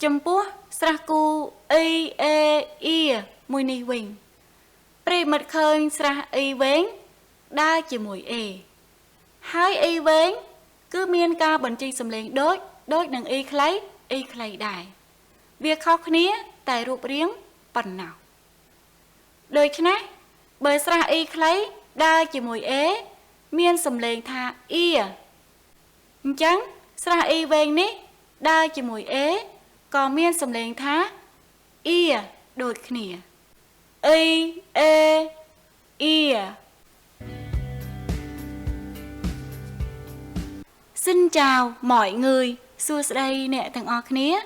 chấm pua sra cu e mùi ni wing pre mật khơi sra vén đa chỉ mùi hai vén cứ miên ca bẩn chi sầm lên đôi đằng khlấy đài việc khóc nia tại rụp riếng bẩn nào đời chứ nè bởi sra khlấy đa chỉ mùi miên sầm lên tha chẳng sra vén ní đa chỉ mùi còn miên sầm lên tha đôi khnia Xin chào mọi người, xưa đây nè thằng ọ khía.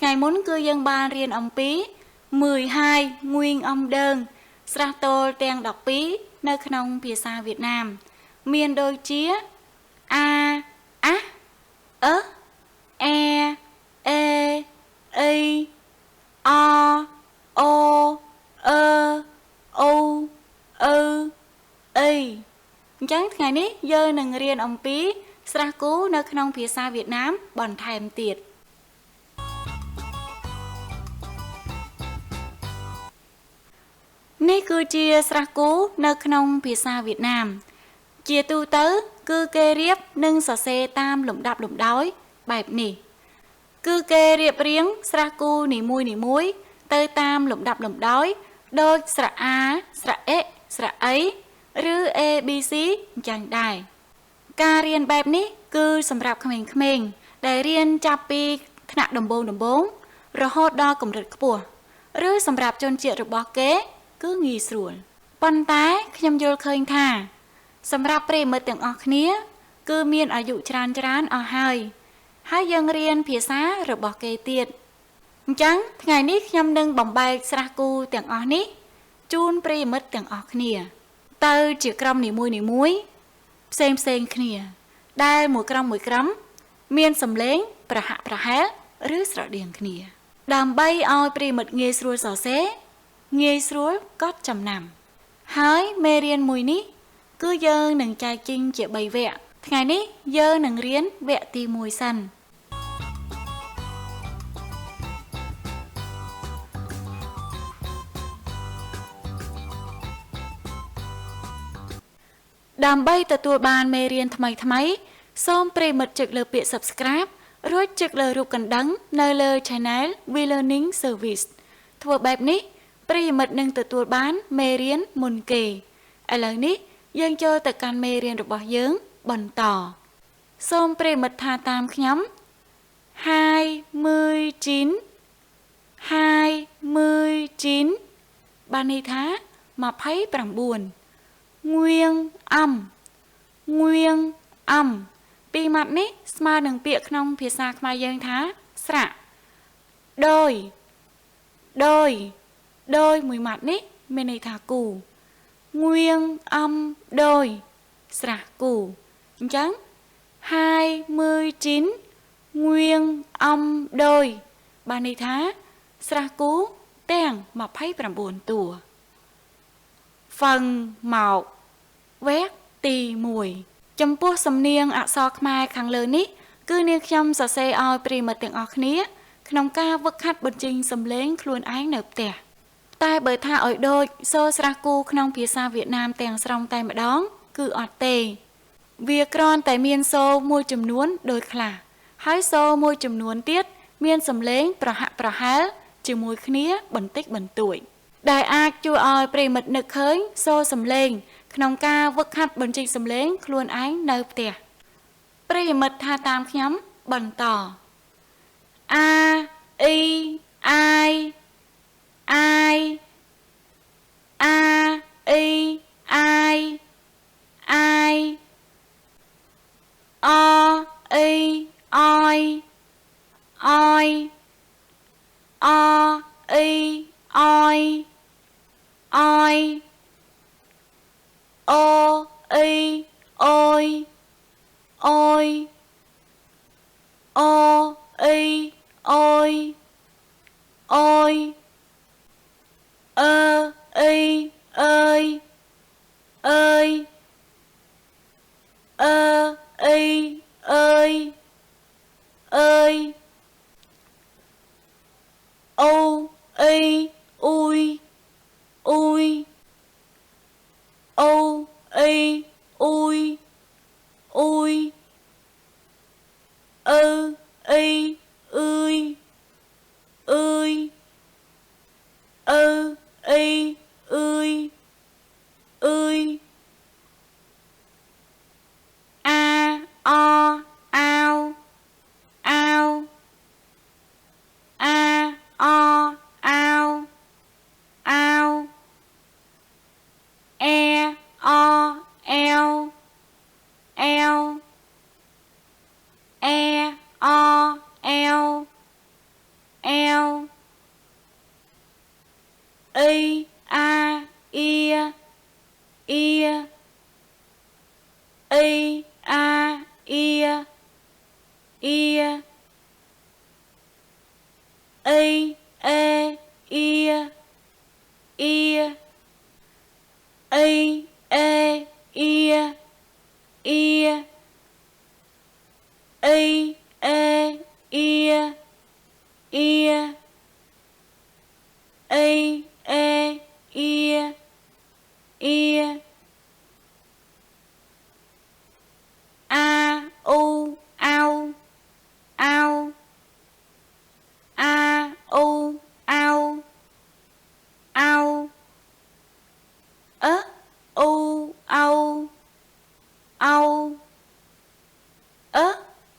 Ngày muốn cư dân ban riêng ông pí 12 nguyên ông đơn Strato tên đọc pí nơi khăn phía xa Việt Nam. Miền đôi chía A, Á, ớ, E, I, O, O, I. Chẳng ngày ní dơ nâng riêng ông pí sra cú nơi khăn phía xa Việt Nam bòn thèm tiệt. Ní cư chia sra cú nơi khăn phía xa Việt Nam. Chia tu tớ cư kê riếp nâng sọ xe tam lụm đói bạp nỉ. Cư kê riệp riêng sra cú nỉ muối tơi tam lụm đói đôi sra A, sra E, sra ấy rư ABC chẳng đài. ការរៀនបែបនេះគឺសម្រាប់ក្មេងៗដែលរៀនចាប់ពីថ្នាក់ដំបូងរហូតដល់កម្រិតខ្ពស់ឬសម្រាប់ជនជាតិរបស់គេគឺងាយស្រួលប៉ុន្តែខ្ញុំយល់ឃើញថាសម្រាប់ប្រិយមិត្តទាំងអស់គ្នាគឺមានអាយុច្រើនអស់ហើយយើងរៀនភាសារបស់គេទៀតអញ្ចឹងថ្ងៃនេះខ្ញុំនឹងបំបែកស្រះគូទាំងអស់នេះជូនប្រិយមិត្តទាំងអស់គ្នាទៅជាក្រុមនីមួយផ្សេងគ្នាដែលមួយក្រុមមានសម្លេងប្រហាក់ប្រហែលឬស្រដៀងគ្នាដើម្បីឲ្យប្រិមិត្តងាយស្រួលសរសេរងាយស្រួលកត់ចំណាំហើយមេរៀនមួយនេះគឺយើងនឹងចែកចេញជា3វគ្គថ្ងៃនេះយើងនឹងរៀនវគ្គទី1សិនដើម្បីទទួលបានមេរៀនថ្មីសូមប្រិយមិត្តចុចលើពាក្យ Subscribe រួចចុចលើរូបកណ្ដឹងនៅលើ Channel We Learning Service ធ្វើបែបនេះប្រិយមិត្តនឹងទទួលបានមេរៀនមុនគេឥឡូវនេះយើងចូលទៅកាន់មេរៀនរបស់យើងបន្តសូមប្រិយមិត្តថាតាមខ្ញុំ29បានន័យថា29ងឿងអំពីម៉ាត់នេះស្មើនឹងពាក្យក្នុងភាសាខ្មែរយើងថាស្រៈដោយមួយម៉ាត់នេះមានន័យថាគូងឿងអំដោយស្រះគូអញ្ចឹង29ងឿងអំដោយបានន័យថាស្រះគូទាំង29តួហ្វឹងមកវគ្គទី1ចំពោះសំនៀងអក្សរខ្មែរខាងលើនេះគឺនាងខ្ញុំសរសេរឲ្យប្រិយមិត្តទាំងអស់គ្នាក្នុងការវឹកហាត់បញ្ចេញសំឡេងខ្លួនឯងនៅផ្ទះតែបើថាឲ្យដូចសូរស្រះគូក្នុងភាសាវៀតណាមទាំងស្រុងតែម្ដងគឺអត់ទេវាគ្រាន់តែមានសូរមួយចំនួនដូចខ្លះហើយសូរមួយចំនួនទៀតមានសំឡេងប្រហាក់ប្រហែលជាមួយគ្នាបន្តិចបន្តួចដែលអាចជួយឲ្យប្រិយមិត្តនឹកឃើញសូរសំឡេងក្នុងការវឹកហាត់បញ្ចេញសំឡេងខ្លួនឯងនៅផ្ទះប្រិយមិត្តថាតាមខ្ញុំបន្តអាអ៊ីអាយអាយអាអ៊ីអាយអាយអអ៊ីអយអយអអ៊ីអយអយអូអ៊ីអូយអូយអូអ៊ីអូយអូយអ៊ីអើយអើយអ៊ីអើយអើយ ây ui ui ô ây ui ui ơ ây ơi ơi ơ ây ơi ơi a o ao ao a o ao ao e o eo eo e o eo eo ây a ia ia ây a ia ia ây ê ia ia ây ê ia ia ây ê ia ia ây ê ia ia a u ao ao a u ao ao ớ u ao ao ớ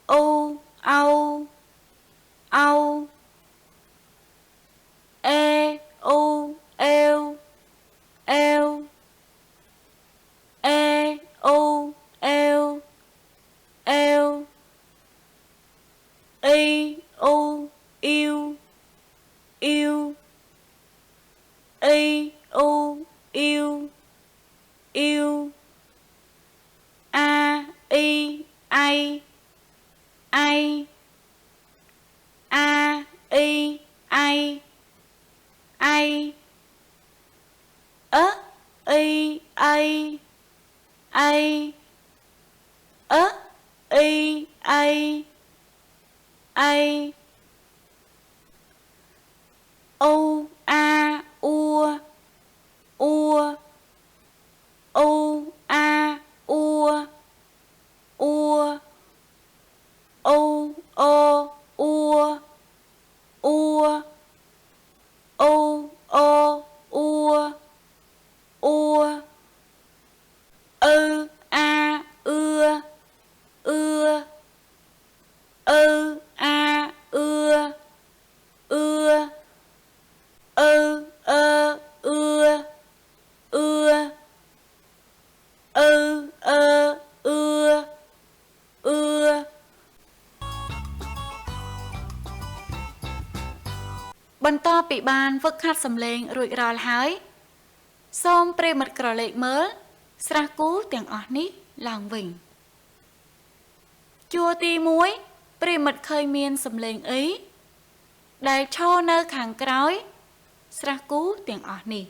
u ao ao e u eo eo e u eo eo ây u yêu yêu ây u yêu yêu a y ai ai a y ai ai ớ y ai ai ớ y ai ai u a ua ua u a ua ua u o ua ua u o ua ua ơ a ưa ưa ơ a ưa ưa ơ ơ ưa ưa ơ ơ ưa ưa បន្ទាប់ពីបានហ្វឹកហាត់សំឡេងរួចរាល់ហើយសូមប្រិយមិត្តក្រឡេកមើលស្រះគូទាំងអស់នេះឡើងវិញជួរទី1ប្រិយមិត្តឃើញមានសំឡេងអីដែលឈរនៅខាងក្រោយស្រះគូទាំងអស់នេះ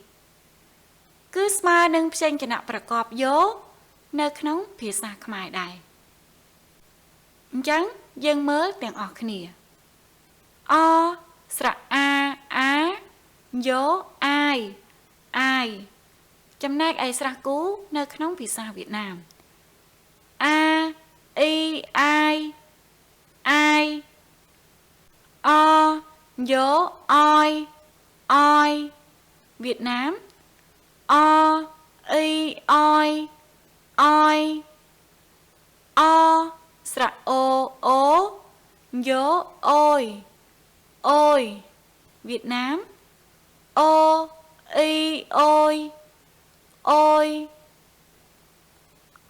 គឺស្មើនឹងព្យញ្ជនៈប្រកបយោនៅក្នុងភាសាខ្មែរដែរអញ្ចឹងយើងមើលទាំងអស់គ្នាអស្រៈអាយោអាយអាយចំណែកឯស្រះគូនៅក្នុងភាសាវៀតណាមអាអ៊ីអាយអាយអយោអយអយវៀតណាមអអ៊ីអយអយអស្រៈអូអូយោអូយអូយវៀតណាមអូអ៊ីអូយអូយ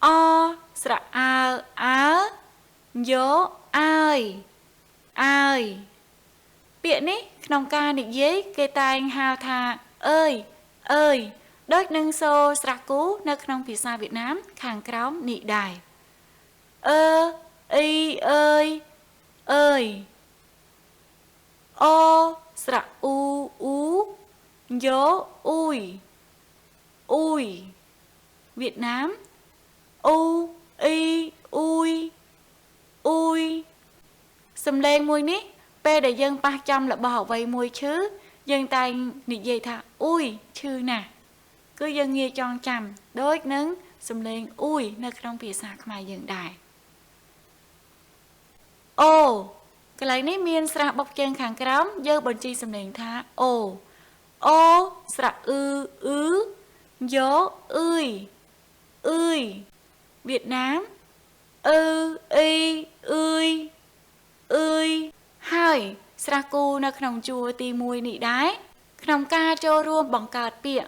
អស្រៈអើអើយោអើយអើយពាក្យនេះក្នុងការនិយាយគេតែងហៅថាអើយអើយដូចនឹងសូរស្រះគូនៅក្នុងភាសាវៀតណាមខាងក្រោមនេះដែរអ៊ីអើយអើយអូស្រៈអ៊ូអ៊ូយោអ៊ុយអ៊ុយវៀតណាមអ៊ូអ៊ីអ៊ុយអ៊ុយសំឡេងមួយនេះពេលដែលយើងប៉ះចំរបស់អ្វីមួយឈឺ dân tay nị dây thà ui chư nè cứ dân nghe tròn chầm đôi nứng xùm lên ui nơi trong phía xa khmai dân đài ô cái lấy ní miên sra bọc chân kháng cám dơ bần chi xùm lên thà ô sra gió ơi Việt Nam ơi hai sra cu nơi trong chùa tì mùi nị đái trong ca cho ruộng bằng cạt bịa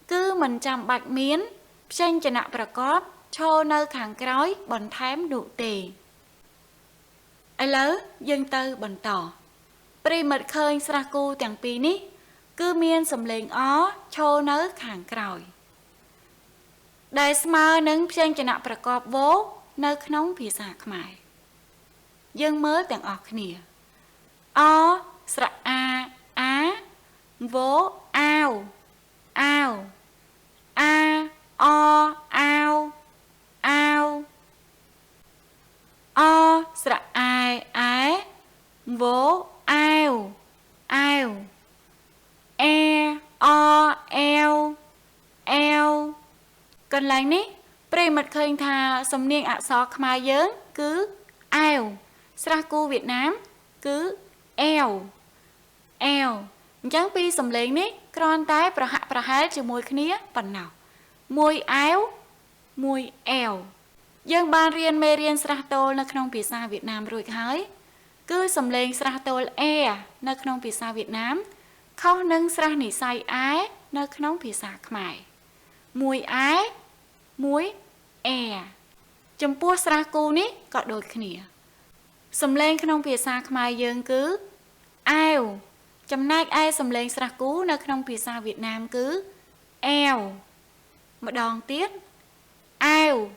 cứ mình chăm bạch miến tranh cho nạ bà cóp cho nơi kháng crói bần thám đủ tề ai lỡ dân tư bần tỏ Pri mật khơi sra cu tiếng pi ní cứ miên sầm lên ó cho nơi kháng crói đại smơ nâng tranh cho nạ bà cóp vố nơi nóng phía xa khmai dân mới tiếng ọc nìa o sra a á vố ao a o ao o sra ai á vố ao e o eo cần lành ní Pri mật khơi thà sầm niên ạ xó khmai dớn cứ ao sra cu Việt Nam cứ eo chẳng pi sầm lên ní con tái pra hái cho môi khía phần nào môi áo môi eo dân ban riêng mê riêng sra tô nơi trong phía xa Việt Nam rồi hái cứ sầm lên sra tô nơi trong phía xa Việt Nam không nâng sra nỉ say ái nơi trong phía xa khmai môi ái môi chấm pua sra cu ní có đôi khía sầm lên trong phía xa khmai dân cứ ao chấm nách ai sầm lên sra cú nơi trong phía xa Việt Nam cứ eo một đòn tiết ao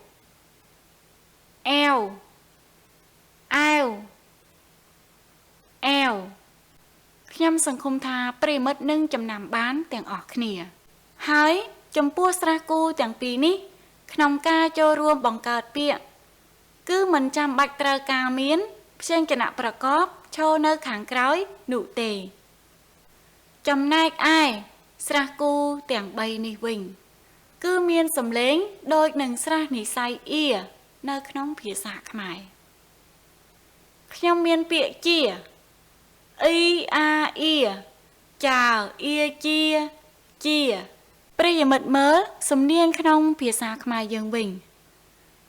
nhâm sừng khung tha Pri mất nâng chấm nằm bán tiếng ọt khỉa hái chấm pua sra cú tiếng pi ní trong ca cho ruộng bằng cạt bịa cứ mình chăm bạch trơ ca miến trên cái nạ bà cóp cho nơi kháng crói nụ tề chấm nách ai sra cu tiếng bay nì vinh cứ miên sầm lên đôi nâng sra nì say ia nơi nóng phía xa khmai nhâm miên bịa chia ia chào ia chia Pri mật mớ sầm niên nóng phía xa khmai dân vinh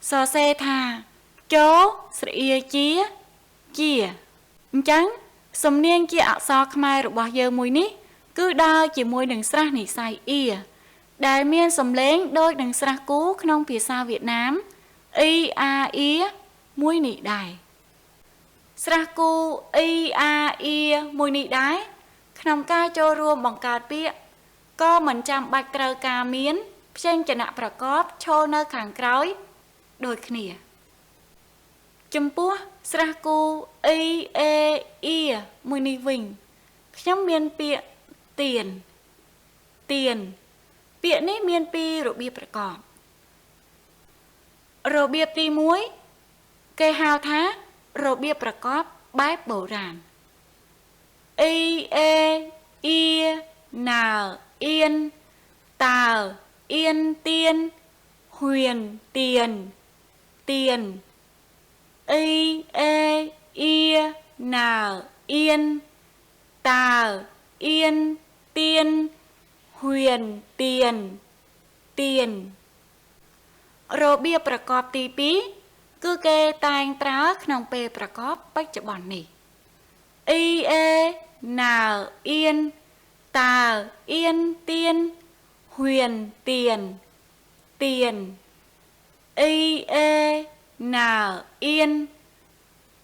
so xe thà chó sra ia chia chẳng sầm niên chia ạ so khmai rồi bỏ giờ mùi ní cứ đo chỉ mùi đừng sra nỉ say ia đại miên sầm lên đôi đừng sra cú trong phía xa Việt Nam ia mùi nỉ đài sra cú ia mùi nỉ đái trong ca cho ruộng bằng cạt bịa có mình chăm bạch trơ ca miến trên cho nạ bà cóp cho nơi kháng crói đôi khỉa chấm pua sra cu ia mùi nì vinh nhóm miên bịa tiền bịa ní miên pi rồi bịa bà cọp rồi bịa ti muối cây hào thá rồi bịa bà cóp bái bổ ràn ia nào yên tào yên tiên huyền tiền ia nào yên tào yên tiên huyền tiền rồi bia bà cọp tí pí cứ kê tàng trá nông bê bà cọp bách cho bọn nỉ nào yên tào yên tiên huyền tiền nào yên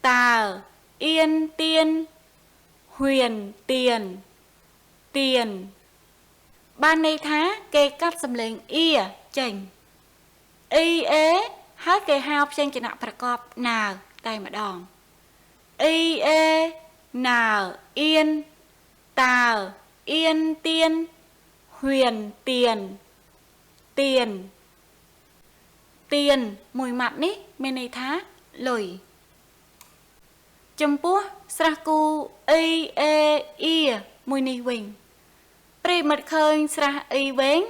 tào yên tiên huyền tiền ban này thá kê cắt xâm lên ia chành hát kê hao trên cái nạ bà cọp nào tay mà đòn nào yên tào yên tiên huyền tiền mùi mặt ní bên này thá lồi chấm pua sra cu ia mùi nì vinh ប្រិមិត្តឃើញស្រះអ៊ីវែង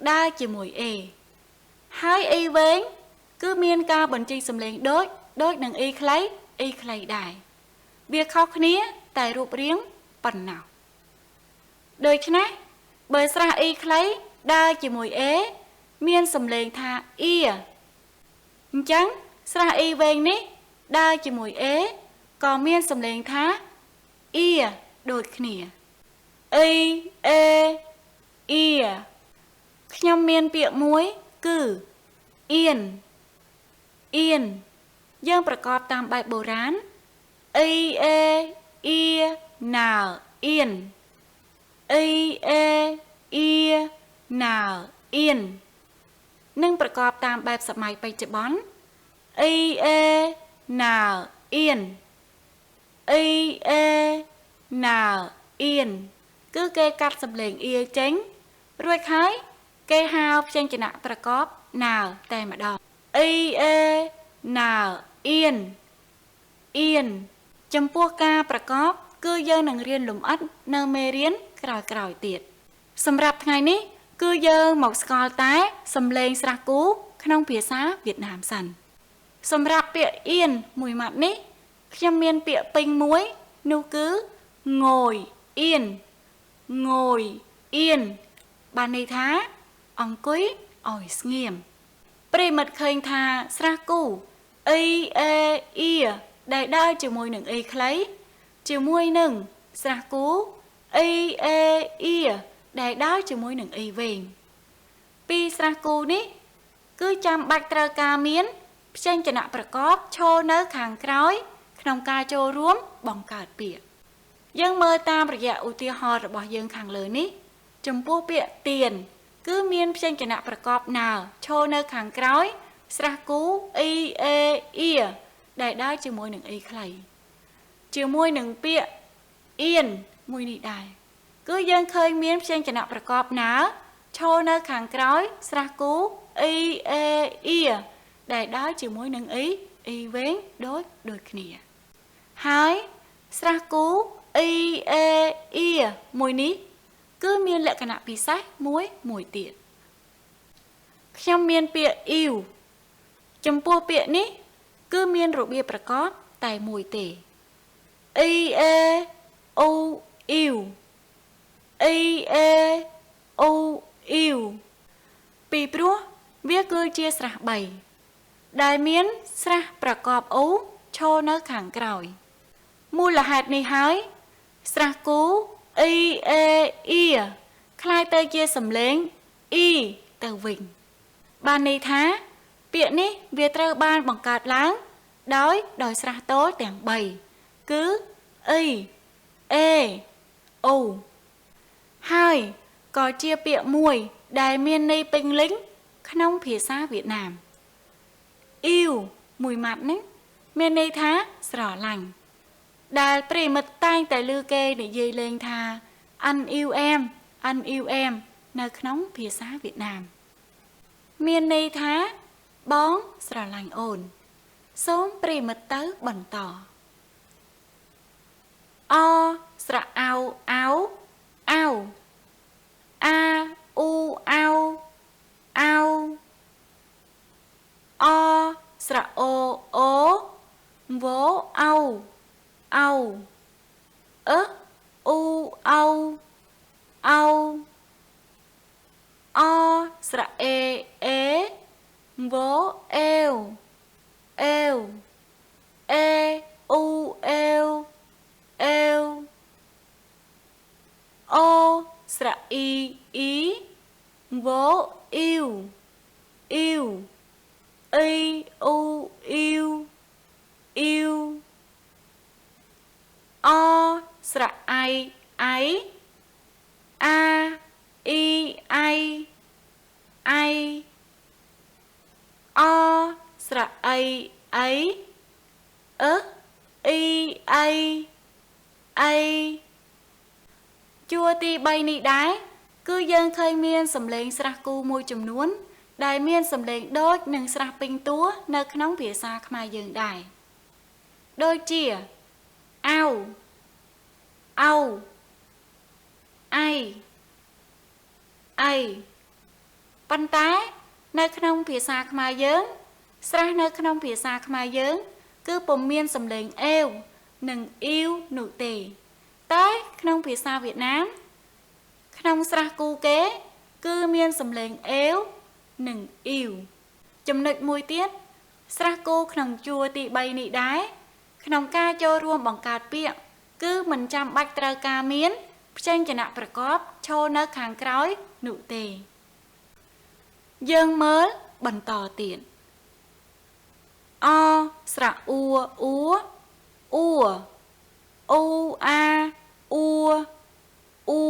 ដើរជាមួយអេហើយអ៊ីវែងគឺមានការបញ្ចេញសំឡេងដូចនឹងអ៊ីខ្លីដែរវាខុសគ្នាតែរូបរាងប៉ុណ្ណោះដូច្នេះបើស្រះអ៊ីខ្លីដើរជាមួយអេមានសំឡេងថាអ៊ីអញ្ចឹងស្រះអ៊ីវែងនេះដើរជាមួយអេក៏មានសំឡេងថាអ៊ីដូចគ្នាអ៊ីអេអ៊ីខ្ញុំមានពាក្យមួយគឺអៀនយើងប្រកបតាមបែបបុរាណអ៊ីអេអ៊ីណាអៀនអ៊ីអេអ៊ីណាអៀននិងប្រកបតាមបែបសម័យបច្ចុប្បន្នអ៊ីអេណាអៀនអ៊ីអេណាអៀនគឺគេកាត់សំឡេងអ៊ីចេញរួចហើយគេហៅព្យញ្ជនៈប្រកបណាតែម្ដងអ៊ីអេណាអៀនចំពោះការប្រកបគឺយើងនឹងរៀនលម្អិតនៅមេរៀនក្រោយៗទៀតសម្រាប់ថ្ងៃនេះគឺយើងមកស្គាល់តែសំឡេងស្រះគូក្នុងភាសាវៀតណាមសិនសម្រាប់ពាក្យអៀនមួយម៉ាត់នេះខ្ញុំមានពាក្យពេញមួយនោះគឺងយអៀនបានន័យថាអង្គុយឲ្យស្ងៀមប្រិមិត្តឃើញថាស្រះគូអ៊ីអេអ៊ីដែលដើរជាមួយនឹងអ៊ីខ្លីជាមួយនឹងស្រះគូអ៊ីអេអ៊ីដែលដើរជាមួយនឹងអ៊ីវែងពីរស្រះគូនេះគឺចាំបាច់ត្រូវការមានព្យញ្ជនៈប្រកបឈរនៅខាងក្រោយក្នុងការចូលរួមបង្កើតពាក្យយើងមើលតាមរយៈឧទាហរណ៍របស់យើងខាងលើនេះចំពោះពាក្យទៀនគឺមានព្យញ្ជនៈប្រកបណាឈរនៅខាងក្រោយស្រះគូអ៊ីអេអ៊ីដែលដើរជាមួយនឹងអ៊ីខ្លីជាមួយនឹងពាក្យអៀនមួយនេះដែរគឺយើងឃើញមានព្យញ្ជនៈប្រកបណាឈរនៅខាងក្រោយស្រះគូអ៊ីអេអ៊ីដែលដើរជាមួយនឹងអ៊ីវែងដូចគ្នាហើយស្រះគូអ៊ីអេអ៊ីមួយនេះគឺមានលក្ខណៈពិសេសមួយទៀតខ្ញុំមានពាក្យអ៊ីវចំពោះពាក្យនេះគឺមានរបៀបប្រកបតែមួយទេអ៊ីអេអូអ៊ីវអ៊ីអេអូអ៊ីវពីព្រោះវាគឺជាស្រះ3ដែលមានស្រះប្រកបអូឈរនៅខាងក្រោយមូលហេតុនេះហើយស្រះគូអ៊ីអេអ៊ីคล้ายទៅជាសំឡេងអ៊ីទៅវិញបានន័យថាពាក្យនេះវាត្រូវបានបង្កើតឡើងដោយស្រះតូចទាំង3គឺអ៊ីអេអូហើយក៏ជាពាក្យមួយដែលមានន័យពេញលេញក្នុងភាសាវៀតណាមអ៊ីវមួយម៉ាត់នេះមានន័យថាស្រឡាញ់ដែលប្រិមិត្តតែងតែឮគេនិយាយលេងថាអានអ៊ីវអែមនៅក្នុងភាសាវៀតណាមមានន័យថាបងស្រឡាញ់អូនសូមប្រិមិត្តទៅបន្តអស្រៈអៅអា អា អ៊ូអៅអស្រៈអូវអៅអ៊ូអៅអស្រៈអេវអេវអេអ៊ូអេវអូស្រៈអ៊ីវអ៊ីវអ៊ីអូអ៊ីវអស្រៈអាអ៊ីអស្រៈអ៊ីអ៊ីជួរទី3នេះដែរគឺយើងឃើញមានសម្លេងស្រះគូមួយចំនួនដែលមានសម្លេងដូចនឹងស្រះពេញតួនៅក្នុងភាសាខ្មែរយើងដែរដូចជាអៅអៃ អីប៉ុន្តែនៅក្នុងភាសាខ្មែរយើងស្រះនៅក្នុងភាសាខ្មែរយើងគឺពុំមានសំឡេងអេវនិងអ៊ីវនោះទេតែក្នុងភាសាវៀតណាមក្នុងស្រះគូគេគឺមានសំឡេងអេវនិងអ៊ីវចំណុចមួយទៀតស្រះគូក្នុងជួរទី3នេះដែរក្នុងការចូលរួមបង្កើតពាក្យគឺមិនចាំបាច់ត្រូវការមានព្យញ្ជនៈប្រកបឈរនៅខាងក្រោយនោះទេយើងមើលបន្តទៀតអស្រៈអ៊ូអ៊ូអ៊ូអូអាអ៊ូអ៊ូ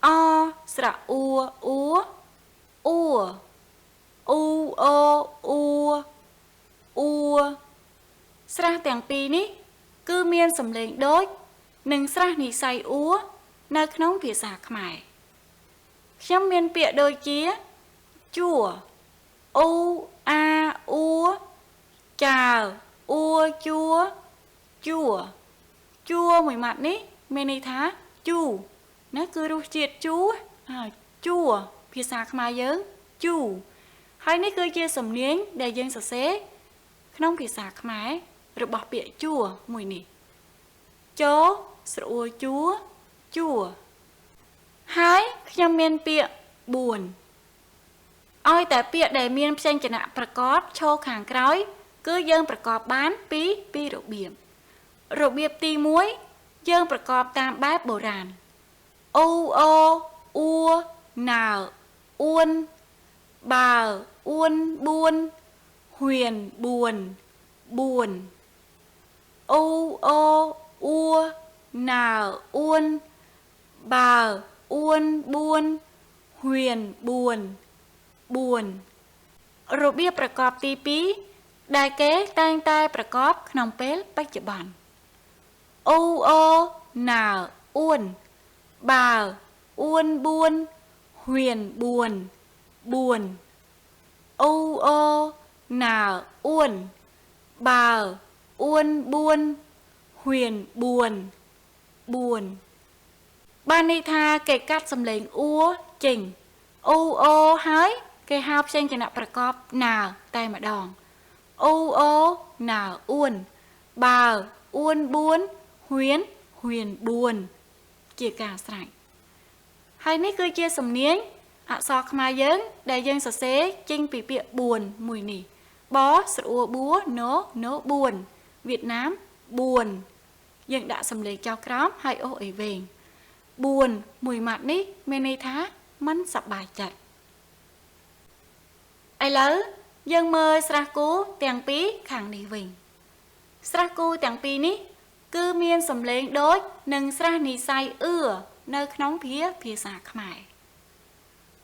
អស្រៈអ៊ូអ៊ូអ៊ូអូអូអ៊ូអ៊ូស្រះទាំងពីរនេះគឺមានសំឡេងដូចនឹងស្រះនិស្ស័យអ៊ូនៅក្នុងភាសាខ្មែរខ្ញុំមានពាក្យដូចជាជួអូអាអ៊ូចាអ៊ូជួមួយម៉ាត់នេះមានន័យថាជូណាគឺរសជាតិជូជួភាសាខ្មែរយើងជូហើយនេះគឺជាសំនៀងដែលយើងសរសេរក្នុងភាសាខ្មែររបស់ពាក្យជួមួយនេះចស្រអួជួហើយខ្ញុំមានពាក្យ4ឲ្យតែពាក្យដែលមានព្យញ្ជនៈប្រកបឈរខាងក្រោយគឺយើងប្រកបបានពីររបៀបទី1យើងប្រកបតាមបែបបុរាណអូអូអ៊ូណៅអ៊ួនបើអ៊ួន4ហ៊ៀន4អូអូអ៊ូណៅអ៊ួនបើអ៊ួន4ហ៊ៀន4របៀបប្រកបទី2ដែលគេតែងតែប្រកបក្នុងពេលបច្ចុប្បន្នអូអូណៅអ៊ួនបើអ៊ួន4ហ៊ៀន4អូអូណៅអ៊ួនបើអ៊ួន4ហ៊ៀន4បានន័យថាគេកាត់សំឡេងអ៊ូចេញអូអូហើយគេហៅព្យញ្ជនៈប្រកបណៅតែម្ដងអូអូណៅអ៊ួនបើអ៊ួន4ហ៊ៀន4ជាការស្រេចហើយនេះគឺជាសំនៀងអក្សរខ្មែរយើងដែលយើងសរសេរចេញពីពាក្យ4មួយនេះបស្រអួបួណ4វៀតណាម4យើងដាក់សំឡេងចុះក្រោមហើយអូសអីវែង4មួយម៉ាត់នេះមានន័យថាមិនសប្បាយចិត្តឥឡូវយើងមើលស្រះគូទាំងពីរខាងនេះវិញស្រះគូទាំងពីរនេះគឺមានសំឡេងដូចនឹងស្រះនិស្ស័យនៅក្នុងភាសាខ្មែរ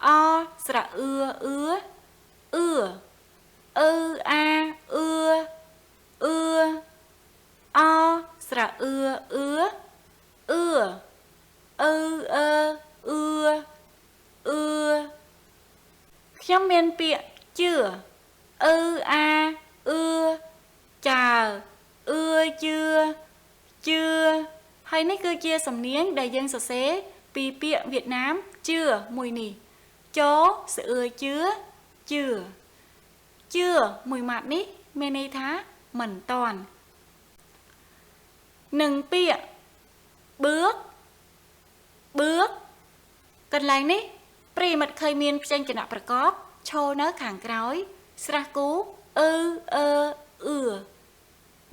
អស្រៈអអាអស្រៈខ្ញុំមានពាក្យជឿអាចាជឿហើយនេះគឺជាសំនៀងដែលយើងសរសេរពីពាក្យវៀតណាមជឿមួយនេះចស្អឿជឿមួយម៉ាត់នេះមានន័យថាមិនតាន់នឹងពាក្យបឿកកន្លែងនេះប្រិមិត្តឃើញមានព្យញ្ជនៈប្រកបឈរនៅខាងក្រោយស្រះគូ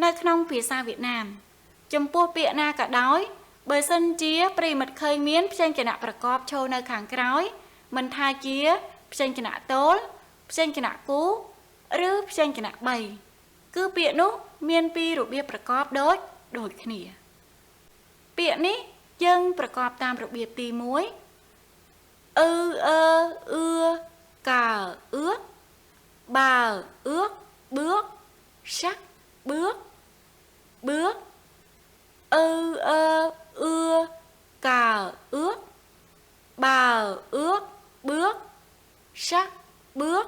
នៅក្នុងភាសាវៀតណាមចំពោះពាក្យណាក៏ដោយបើសិនជាប្រិមិត្តឃើញមានព្យញ្ជនៈប្រកបឈរនៅខាងក្រោយមិនថាជាព្យញ្ជនៈតូលព្យញ្ជនៈគូឬព្យញ្ជនៈ3គឺពាក្យនោះមានពីររបៀបប្រកបដូចគ្នាពាក្យនេះយើងប្រកបតាមរបៀបទី1កើអឿបើអឿបឿកឆាក់បឿកកើអឿបើអឿបឿកឆាក់បឿក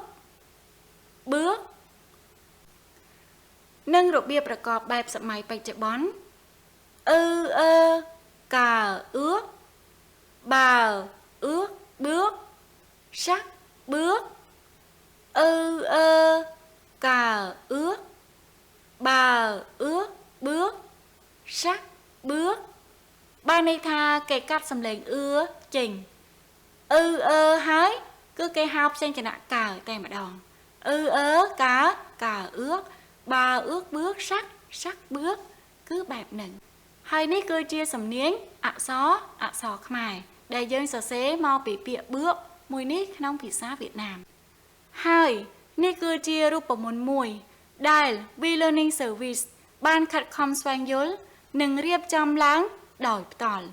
និងរបៀបប្រកបបែបសម័យបច្ចុប្បន្នកើអឿបើអឿ bước sắc bước cà ước bà ước bước sắc bước ba này tha cái cắt sầm lệnh chỉnh hái cứ cái học xem cho nạ cà tay mà đòn cà ước bà ước bước sắc bước cứ bẹp nừng hai ní cơ chia sầm niếng ạ xó khmai để dân sở xế mau bị bịa bước mùi nít nông thị xã Việt Nam hai ní cơ chia rụp môn mùi đài V-Learning Service ban khật khom xoang dối nâng riêng chăm láng đòi tỏi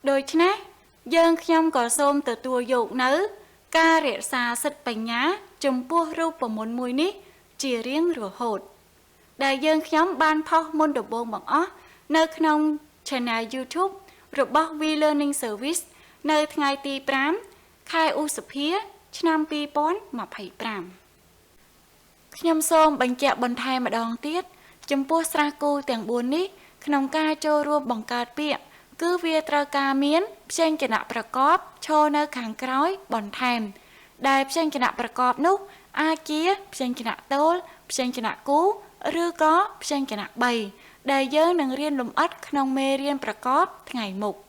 đôi chứ nè dân nhom có xôm từ tua dụ nứ ca rễ xa sật bánh nhá chùm bua rụp môn mùi nít chia riêng rửa hột đại dân nhóm ban phó môn đồ bông bằng ớt nơi khăn channel YouTube rồi bóc V-Learning Service nơi ngày tì prám khai u sụp hía năm pi bón mà phải prám nhâm xôm bánh chẹo bần thai mà đòn tiết chấm bua sra cô tiền buồn ní khăn ca cho rùa bằng cà bịa cứ vía tra ca miến xem cho nạประกอบ cho nơi kháng crói bần thèm đại xem cho nạประกอบ nút a chia xem cho nạ tố xem cho nạ cú rư có xem cho nạ bày đại dân nâng riêng lùm ất khăn mê riêng ประกอบ ngày mục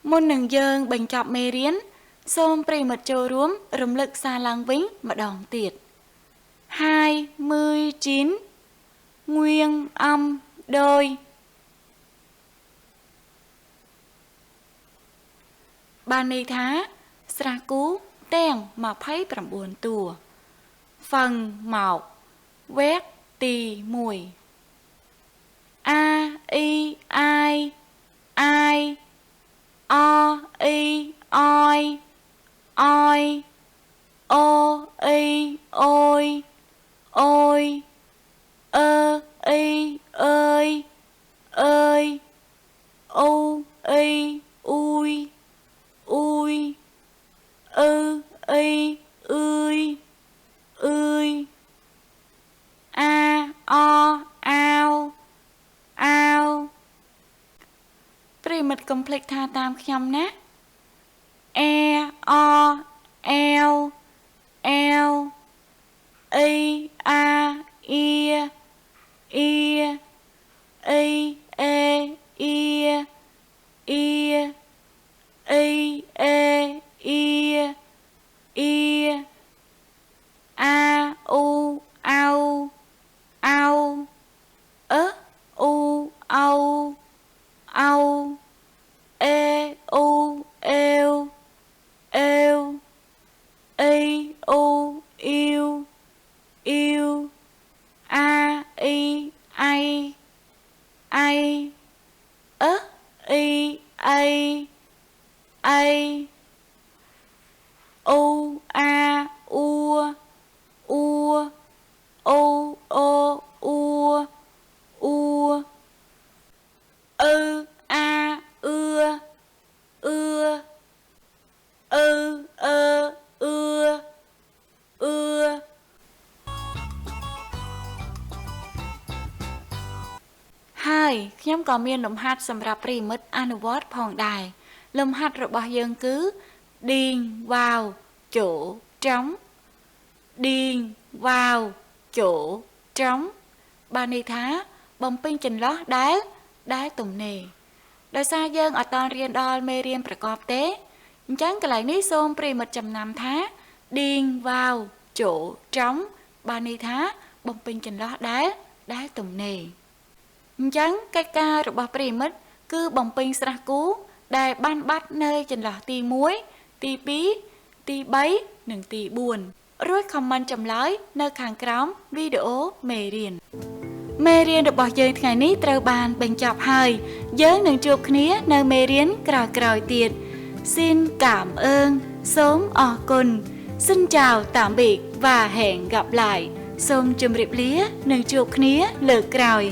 môn nâng dân bánh chọc mê riêng xôm prì mật châu rúm rùm lực xa lăng vĩnh mà đòn tiệt 29 nguyên âm đôi ban này thá sra cú đen mà thấy bằng buồn tùa phần mọc quét tì mùi a i ai ai o i oi oi o i ôi ôi ơ i ơi ơi u i ui ui i ươi ươi a o ao ao Primit complete tha tam khăm ná e o eo eo i a ia ia i e ia ia i e ia ia a u au au u au au e u eo eo i u yêu yêu a i ai ai i ai ai u a u u o o u u a ưa ưa ưa ưa hai nhóm có miên lùm hát sầm rạp rì mất anuwat phong đài lùm hát rồi bao dân cứ điền vào chỗ trống điền vào chỗ trống ba ni thá bông pin trình lót đá tùng nề đôi xa dân ở toàn riêng đo mê riêng ประกอบ tế chẳng cái lại ní xôm pri 100 thá điền vào chỗ trống ba ni thá bông pin trình lót đá tùng nề chẳng cái ca rồi bao pri mất cứ bông pin sra cú đài ban bắt nơi trình lót tì muối tì bí tì bấy nừng tì buồn rồi comment chấm lái nơi kháng króm video mê riêng được bỏ chơi ngày ní trao bàn bình chọc hơi với nâng chụp khía nơi mê riêng cào tiệt xin cảm ơn sớm ở cùng xin chào tạm biệt và hẹn gặp lại xôm chùm riệp lía nâng chụp khía lược cào